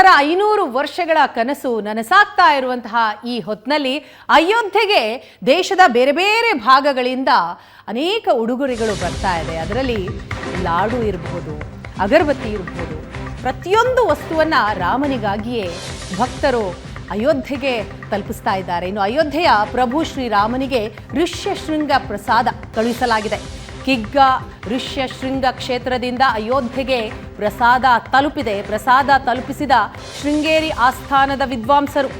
ಸುಮಾರು 500 ವರ್ಷಗಳ ಕನಸು ನನಸಾಗ್ತಾ ಇರುವಂತಹ ಈ ಹೊತ್ತಿನಲ್ಲಿ ಅಯೋಧ್ಯೆಗೆ ದೇಶದ ಬೇರೆ ಬೇರೆ ಭಾಗಗಳಿಂದ ಅನೇಕ ಉಡುಗೊರೆಗಳು ಬರ್ತಾ ಇದೆ. ಅದರಲ್ಲಿ ಲಾಡು ಇರಬಹುದು, ಅಗರಬತ್ತಿ ಇರಬಹುದು, ಪ್ರತಿಯೊಂದು ವಸ್ತುವನ್ನ ರಾಮನಿಗಾಗಿಯೇ ಭಕ್ತರು ಅಯೋಧ್ಯೆಗೆ ತಲುಪಿಸ್ತಾ ಇದ್ದಾರೆ. ಇನ್ನು ಅಯೋಧ್ಯೆಯ ಪ್ರಭು ಶ್ರೀರಾಮನಿಗೆ ಋಷ್ಯಶೃಂಗ ಪ್ರಸಾದ ಕಳುಹಿಸಲಾಗಿದೆ. ಕಿಗ್ಗ ಋಷ್ಯಶೃಂಗ ಕ್ಷೇತ್ರದಿಂದ ಅಯೋಧ್ಯೆಗೆ ಪ್ರಸಾದ ತಲುಪಿದೆ. ಪ್ರಸಾದ ತಲುಪಿಸಿದ ಶೃಂಗೇರಿ ಆಸ್ಥಾನದ ವಿದ್ವಾಂಸರು.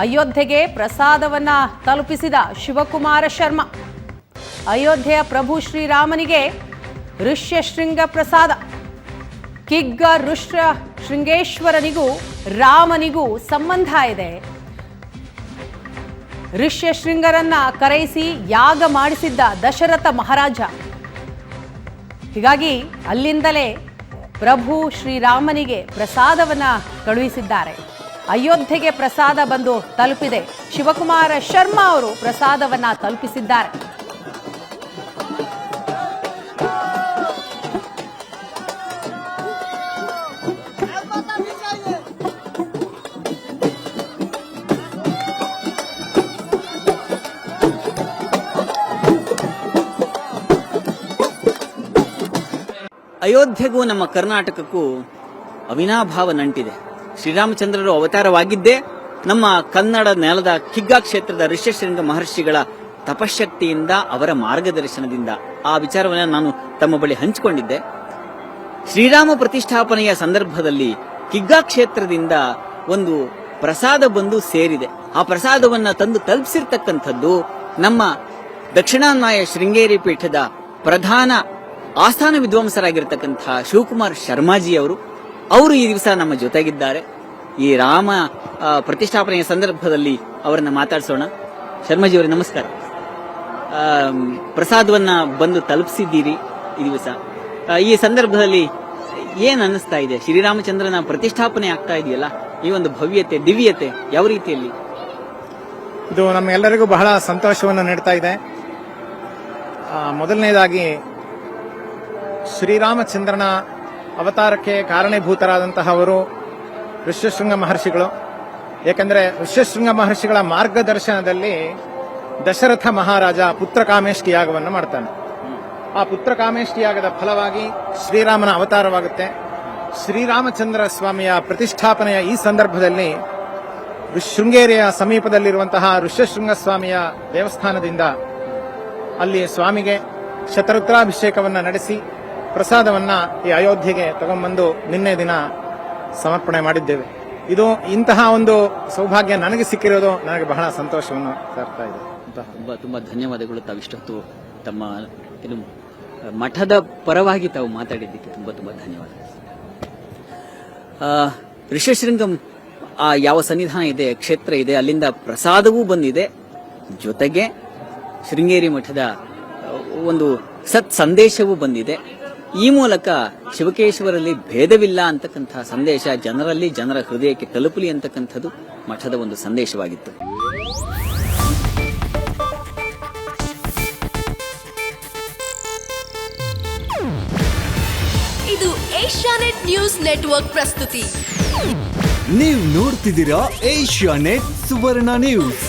ಅಯೋಧ್ಯೆಗೆ ಪ್ರಸಾದವನ್ನ ತಲುಪಿಸಿದ ಶಿವಕುಮಾರ ಶರ್ಮಾ. ಅಯೋಧ್ಯೆಯ ಪ್ರಭು ಶ್ರೀರಾಮನಿಗೆ ಋಷ್ಯಶೃಂಗ ಪ್ರಸಾದ. ಕಿಗ್ಗ ಋಷ್ಯ ಶೃಂಗೇಶ್ವರನಿಗೂ ರಾಮನಿಗೂ ಸಂಬಂಧ ಇದೆ. ಋಷ್ಯಶೃಂಗರನ್ನ ಕರೆಯಿಸಿ ಯಾಗ ಮಾಡಿಸಿದ್ದ ದಶರಥ ಮಹಾರಾಜ. ಹೀಗಾಗಿ ಅಲ್ಲಿಂದಲೇ ಪ್ರಭು ಶ್ರೀರಾಮನಿಗೆ ಪ್ರಸಾದವನ್ನ ಕಳುಹಿಸಿದ್ದಾರೆ. ಅಯೋಧ್ಯೆಗೆ ಪ್ರಸಾದ ಬಂದು ತಲುಪಿದೆ. ಶಿವಕುಮಾರ ಶರ್ಮಾ ಅವರು ಪ್ರಸಾದವನ್ನ ತಲುಪಿಸಿದ್ದಾರೆ. ಅಯೋಧ್ಯೆಗೂ ನಮ್ಮ ಕರ್ನಾಟಕಕ್ಕೂ ಅವಿನಾಭಾವ ನಂಟಿದೆ. ಶ್ರೀರಾಮಚಂದ್ರರು ಅವತಾರವಾಗಿದ್ದೇ ನಮ್ಮ ಕನ್ನಡ ನೆಲದ ಕಿಗ್ಗಾ ಕ್ಷೇತ್ರದ ಋಷ್ಯಶೃಂಗ ಮಹರ್ಷಿಗಳ ತಪಶಕ್ತಿಯಿಂದ, ಅವರ ಮಾರ್ಗದರ್ಶನದಿಂದ. ಆ ವಿಚಾರವನ್ನು ನಾನು ತಮ್ಮ ಬಳಿ ಹಂಚಿಕೊಂಡಿದ್ದೆ. ಶ್ರೀರಾಮ ಪ್ರತಿಷ್ಠಾಪನೆಯ ಸಂದರ್ಭದಲ್ಲಿ ಕಿಗ್ಗಾ ಕ್ಷೇತ್ರದಿಂದ ಒಂದು ಪ್ರಸಾದ ಬಂದು ಸೇರಿದೆ. ಆ ಪ್ರಸಾದವನ್ನ ತಂದು ತಲುಪಿಸಿರ್ತಕ್ಕಂಥದ್ದು ನಮ್ಮ ದಕ್ಷಿಣಾನ್ವಯ ಶೃಂಗೇರಿ ಪೀಠದ ಪ್ರಧಾನ ಆಸ್ಥಾನ ವಿದ್ವಾಂಸರಾಗಿರ್ತಕ್ಕಂತಹ ಶಿವಕುಮಾರ್ ಶರ್ಮಾಜಿ ಅವರು ಈ ದಿವಸ ನಮ್ಮ ಜೊತೆಗಿದ್ದಾರೆ. ಈ ರಾಮ ಪ್ರತಿಷ್ಠಾಪನೆಯ ಸಂದರ್ಭದಲ್ಲಿ ಅವರನ್ನ ಮಾತಾಡಿಸೋಣ. ಶರ್ಮಾಜಿ ಅವರೇ ನಮಸ್ಕಾರ. ಪ್ರಸಾದವನ್ನ ಬಂದು ತಲುಪಿಸಿದ್ದೀರಿ ಈ ದಿವಸ. ಈ ಸಂದರ್ಭದಲ್ಲಿ ಏನ್ ಅನ್ನಿಸ್ತಾ ಇದೆ? ಶ್ರೀರಾಮಚಂದ್ರನ ಪ್ರತಿಷ್ಠಾಪನೆ ಆಗ್ತಾ ಇದೆಯಲ್ಲ, ಈ ಒಂದು ಭವ್ಯತೆ, ದಿವ್ಯತೆ ಯಾವ ರೀತಿಯಲ್ಲಿ? ಇದು ನಮ್ಮೆಲ್ಲರಿಗೂ ಬಹಳ ಸಂತೋಷವನ್ನು ನೀಡ್ತಾ ಇದೆ. ಮೊದಲನೇದಾಗಿ ಶ್ರೀರಾಮಚಂದ್ರನ ಅವತಾರಕ್ಕೆ ಕಾರಣೀಭೂತರಾದಂತಹವರು ಋಷ್ಯಶೃಂಗ ಮಹರ್ಷಿಗಳು. ಏಕೆಂದರೆ ಋಷ್ಯಶೃಂಗ ಮಹರ್ಷಿಗಳ ಮಾರ್ಗದರ್ಶನದಲ್ಲಿ ದಶರಥ ಮಹಾರಾಜ ಪುತ್ರಕಾಮೇಷ್ಟಿ ಯಾಗವನ್ನು ಮಾಡ್ತಾನೆ. ಆ ಪುತ್ರಕಾಮೇಷ್ಟಿ ಯಾಗದ ಫಲವಾಗಿ ಶ್ರೀರಾಮನ ಅವತಾರವಾಗುತ್ತೆ. ಶ್ರೀರಾಮಚಂದ್ರ ಸ್ವಾಮಿಯ ಪ್ರತಿಷ್ಠಾಪನೆಯ ಈ ಸಂದರ್ಭದಲ್ಲಿ ಶೃಂಗೇರಿಯ ಸಮೀಪದಲ್ಲಿರುವಂತಹ ಋಷ್ಯಶೃಂಗ ಸ್ವಾಮಿಯ ದೇವಸ್ಥಾನದಿಂದ ಅಲ್ಲಿ ಸ್ವಾಮಿಗೆ ಶತರುದ್ರಾಭಿಷೇಕವನ್ನು ನಡೆಸಿ ಪ್ರಸಾದವನ್ನ ಈ ಅಯೋಧ್ಯೆಗೆ ತಗೊಂಡ್ಬಂದು ನಿನ್ನೆ ದಿನ ಸಮರ್ಪಣೆ ಮಾಡಿದ್ದೇವೆ. ಇದು ಇಂತಹ ಒಂದು ಸೌಭಾಗ್ಯ ನನಗೆ ಸಿಕ್ಕಿರೋದು ನನಗೆ ಬಹಳ ಸಂತೋಷವನ್ನು ತರ್ತಾ ಇದೆ. ತುಂಬಾ ತುಂಬಾ ಧನ್ಯವಾದಗಳು. ತಾವಿಷ್ಟೊತ್ತು ತಮ್ಮ ಮಠದ ಪರವಾಗಿ ತಾವು ಮಾತಾಡಿದ್ದಕ್ಕೆ ತುಂಬಾ ತುಂಬಾ ಧನ್ಯವಾದ. ಋಷ್ಯಶೃಂಗಂ ಯಾವ ಸನ್ನಿಧಾನ ಇದೆ, ಕ್ಷೇತ್ರ ಇದೆ, ಅಲ್ಲಿಂದ ಪ್ರಸಾದವೂ ಬಂದಿದೆ. ಜೊತೆಗೆ ಶೃಂಗೇರಿ ಮಠದ ಒಂದು ಸತ್ ಸಂದೇಶವೂ ಬಂದಿದೆ. ಈ ಮೂಲಕ ಶಿವಕೇಶ್ವರಲ್ಲಿ ಭೇದವಿಲ್ಲ ಅಂತಕ್ಕಂತಹ ಸಂದೇಶ ಜನರಲ್ಲಿ, ಜನರ ಹೃದಯಕ್ಕೆ ತಲುಪಲಿ ಅಂತಕ್ಕಂಥದ್ದು ಮಠದ ಒಂದು ಸಂದೇಶವಾಗಿತ್ತು. ಇದು ಏಷ್ಯಾನೆಟ್ ನ್ಯೂಸ್ ನೆಟ್ವರ್ಕ್ ಪ್ರಸ್ತುತಿ. ನೀವು ನೋಡ್ತಿದ್ದೀರಾ ಏಷ್ಯಾನೆಟ್ ಸುವರ್ಣ ನ್ಯೂಸ್.